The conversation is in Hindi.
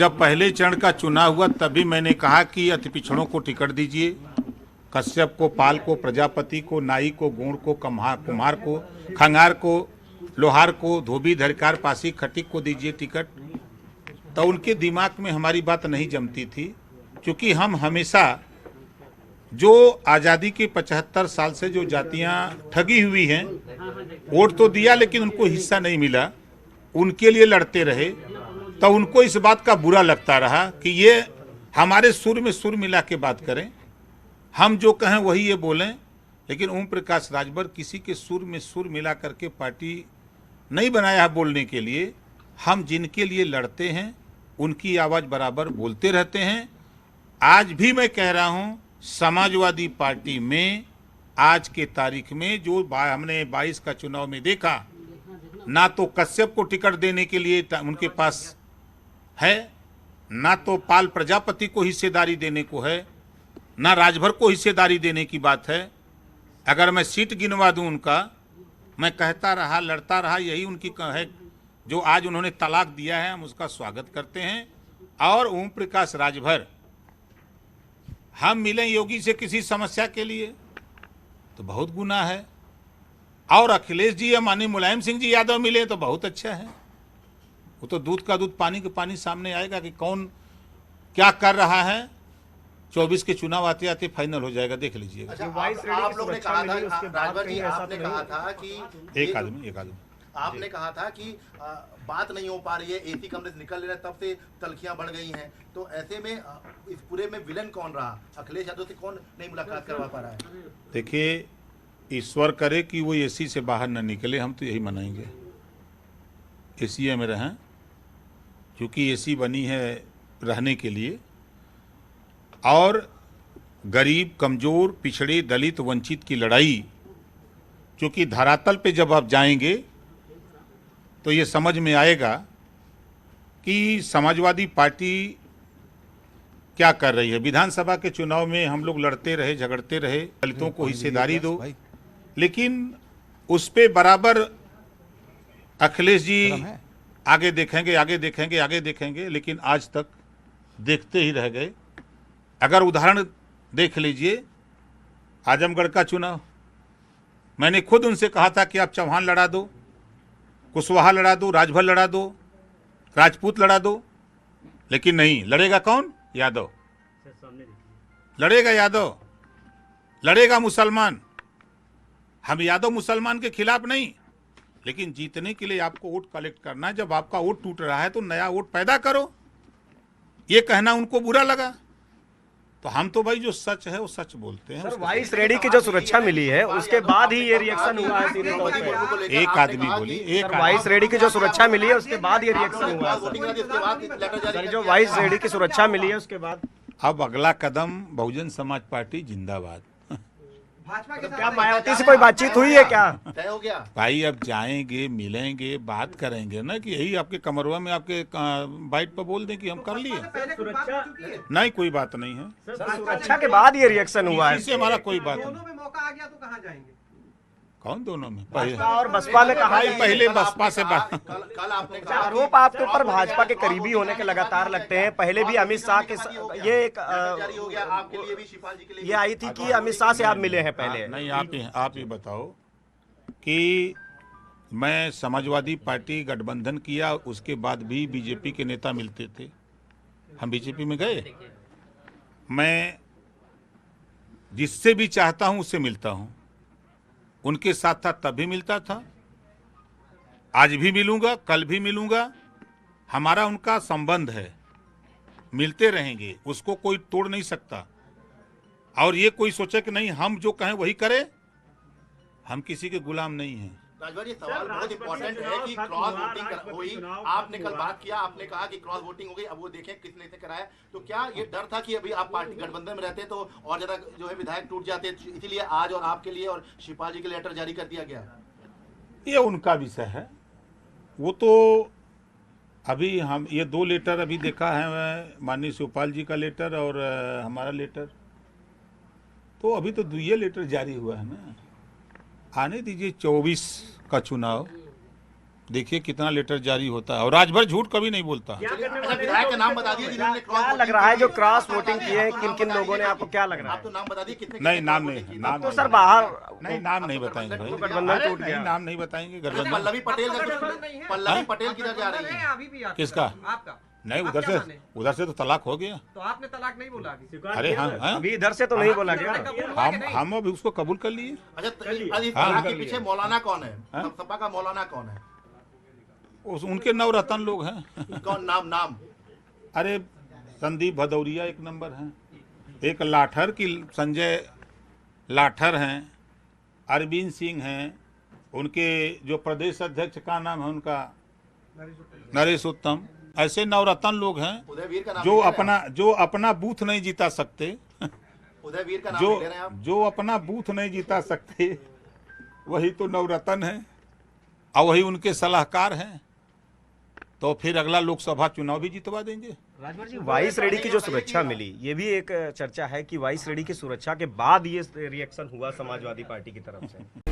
जब पहले चरण का चुनाव हुआ तभी मैंने कहा कि अति पिछड़ों को टिकट दीजिए, कश्यप को, पाल को, प्रजापति को, नाई को, गोंड को, कुम्हार को, खंगार को, लोहार को, धोबी, धरकार, पासी, खटिक को दीजिए टिकट। तो उनके दिमाग में हमारी बात नहीं जमती थी, क्योंकि हम हमेशा जो आज़ादी के 75 साल से जो जातियां ठगी हुई हैं, वोट तो दिया लेकिन उनको हिस्सा नहीं मिला, उनके लिए लड़ते रहे। तो उनको इस बात का बुरा लगता रहा कि ये हमारे सुर में सुर मिला के बात करें, हम जो कहें वही ये बोलें। लेकिन ओम प्रकाश राजभर किसी के सुर में सुर मिला करके पार्टी नहीं बनाया है बोलने के लिए। हम जिनके लिए लड़ते हैं उनकी आवाज़ बराबर बोलते रहते हैं। आज भी मैं कह रहा हूं, समाजवादी पार्टी में आज के तारीख में जो हमने 22 का चुनाव में देखा, ना तो कश्यप को टिकट देने के लिए उनके पास है, ना तो पाल प्रजापति को हिस्सेदारी देने को है, ना राजभर को हिस्सेदारी देने की बात है। अगर मैं सीट गिनवा दूं उनका, मैं कहता रहा, लड़ता रहा, यही उनकी है। जो आज उन्होंने तलाक दिया है, हम उसका स्वागत करते हैं। और ओम प्रकाश राजभर, हम मिलें योगी से किसी समस्या के लिए तो बहुत गुनाह है, और अखिलेश जी या माननीय मुलायम सिंह जी यादव मिले तो बहुत अच्छा है। वो तो दूध का दूध पानी का पानी सामने आएगा कि कौन क्या कर रहा है। 24 के चुनाव आते आते फाइनल हो जाएगा, देख लीजिएगा। अच्छा, आप लोग ने कहा था, राजभर जी, आपने कहा था कि एक आदमी आपने कहा था कि बात नहीं हो पा रही है, एसी कमरे से निकल रहे, तब से तलखियां बढ़ गई हैं। तो ऐसे में इस पूरे में विलन कौन रहा? अखिलेश यादव से कौन नहीं मुलाकात करवा पा रहा है? देखिए, ईश्वर करे कि वो एसी से बाहर न निकले, हम तो यही मनाएंगे, एसी में रहें, क्योंकि एसी बनी है रहने के लिए। और गरीब, कमज़ोर, पिछड़े, दलित, वंचित की लड़ाई, क्योंकि धरातल पे जब आप जाएंगे तो ये समझ में आएगा कि समाजवादी पार्टी क्या कर रही है। विधानसभा के चुनाव में हम लोग लड़ते रहे, झगड़ते रहे, दलितों को हिस्सेदारी दो, लेकिन उस पे बराबर अखिलेश जी आगे देखेंगे, आगे देखेंगे, आगे देखेंगे, लेकिन आज तक देखते ही रह गए। अगर उदाहरण देख लीजिए, आजमगढ़ का चुनाव, मैंने खुद उनसे कहा था कि आप चौहान लड़ा दो, कुशवाहा लड़ा दो, राजभर लड़ा दो, राजपूत लड़ा दो, लेकिन नहीं। लड़ेगा कौन? यादव लड़ेगा, यादव लड़ेगा, मुसलमान। हम यादव मुसलमान के खिलाफ नहीं, लेकिन जीतने के लिए आपको वोट कलेक्ट करना है। जब आपका वोट टूट रहा है तो नया वोट पैदा करो। ये कहना उनको बुरा लगा, तो हम तो भाई जो सच है वो सच बोलते हैं। सर, वाइस रेड्डी की जो सुरक्षा मिली है उसके बाद ही ये रिएक्शन हुआ है सीधे तौर पे। एक आदमी बोली, एक वाइस रेड्डी की जो सुरक्षा मिली है उसके बाद ये रिएक्शन हुआ है सर, जो वाइस रेड्डी की सुरक्षा मिली है उसके बाद। अब अगला कदम बहुजन समाज पार्टी जिंदाबाद। भाजपा के क्या मायावती से कोई बातचीत हुई है क्या? तय हो गया भाई, अब जाएंगे, मिलेंगे, बात करेंगे ना, कि यही आपके कमरवा में आपके बाइट पर बोल दें कि हम कर लिए। नहीं, कोई बात नहीं है सर, सुरक्षा के बाद ये रिएक्शन हुआ है। इससे हमारा कोई बात दोनों नहीं। में मौका आ गया तो कहाँ जाएंगे? कौन दोनों में? भाजपा और बसपा ने कहा भाई पहले बसपा से बात। कल आपने अच्छा, कहा आरोप आपके ऊपर भाजपा के करीबी होने के लगातार लगते हैं। पहले भी अमित शाह के ये एक जारी हो गया आपके लिए भी, शिवपाल जी के लिए ये आई थी कि अमित शाह से आप मिले हैं पहले। नहीं, आप ही बताओ कि मैं समाजवादी पार्टी गठबंधन किया, उसके बाद भी बीजेपी के नेता मिलते थे, हम बीजेपी में गए। मैं जिससे भी चाहता हूं उससे मिलता हूं, उनके साथ था तब भी मिलता था, आज भी मिलूंगा, कल भी मिलूंगा। हमारा उनका संबंध है, मिलते रहेंगे, उसको कोई तोड़ नहीं सकता। और ये कोई सोचे कि नहीं हम जो कहें वही करें, हम किसी के गुलाम नहीं हैं। राजभर, ये सवाल बहुत इंपॉर्टेंट है कि क्रॉस वोटिंग हुई, आपने कल बात किया, आपने कहा कि क्रॉस वोटिंग हो गई, अब वो देखें किसने इसे कराया। तो क्या ये डर था कि अभी आप पार्टी गठबंधन में रहते तो और ज्यादा जो है विधायक टूट जाते, इसीलिए आज और आपके लिए और शिवपाल जी के लिए लेटर जारी कर दिया गया? ये उनका विषय है, वो तो अभी हम ये 2 लेटर अभी देखा है, माननीय शिवपाल जी का लेटर और हमारा लेटर, तो अभी तो 2 लेटर जारी हुआ है ना। आने दीजिए 24 का चुनाव, देखिए कितना लेटर जारी होता है और राजभर झूठ कभी नहीं बोलता। अच्छा, विधायक का नाम बता दिए जिन्होंने क्रॉस क्या लग रहा है जो क्रॉस वोटिंग की है, किन किन लोगों ने, आपको क्या लग रहा आप तो है? नाम बता दिए कितने नहीं, नाम कितने नहीं, cross नाम voting तो सर बाहर नहीं, नाम नहीं बताएंगे भाई, गठबंधन टूट नहीं, गया। नाम नहीं बताएंगे की? गठबंधन। पल्लवी पटेल का पल्लवी पटेल किधर जा रही है? अभी भी किसका? आपका नहीं, आप उधर क्या से माने? उधर से तो तलाक हो गया। तो आपने तलाक नहीं बोला अभी? अरे हाँ, हाँ, अभी इधर से तो नहीं बोला गया। कबूल हुआ कि नहीं? हम अभी उसको कबूल कर लिए। अच्छा, इस हाँ, तलाक के पीछे मौलाना कौन है? हाँ? सपा का मौलाना कौन है? उनके नवरत्न लोग हैं। कौन? नाम अरे संदीप भदौरिया एक नंबर हैं, एक लाठर की संजय लाठर हैं, अरविंद सिंह हैं, उनके जो प्रदेश अध्यक्ष का नाम है उनका नरेश उत्तम, ऐसे नवरत्न लोग हैं उदयवीर का नाम जो ले रहे हैं जो अपना बूथ नहीं जीता सकते, आप? उदयवीर का नाम जो ले रहे हैं आप? जो अपना बूथ नहीं जीता सकते वही तो नवरत्न है और वही उनके सलाहकार हैं, तो फिर अगला लोकसभा चुनाव भी जितवा देंगे। राजभर जी, वाइस रेड्डी की जो सुरक्षा मिली, ये भी एक चर्चा है कि वाइस रेड्डी की सुरक्षा के बाद ये रिएक्शन हुआ समाजवादी पार्टी की तरफ से।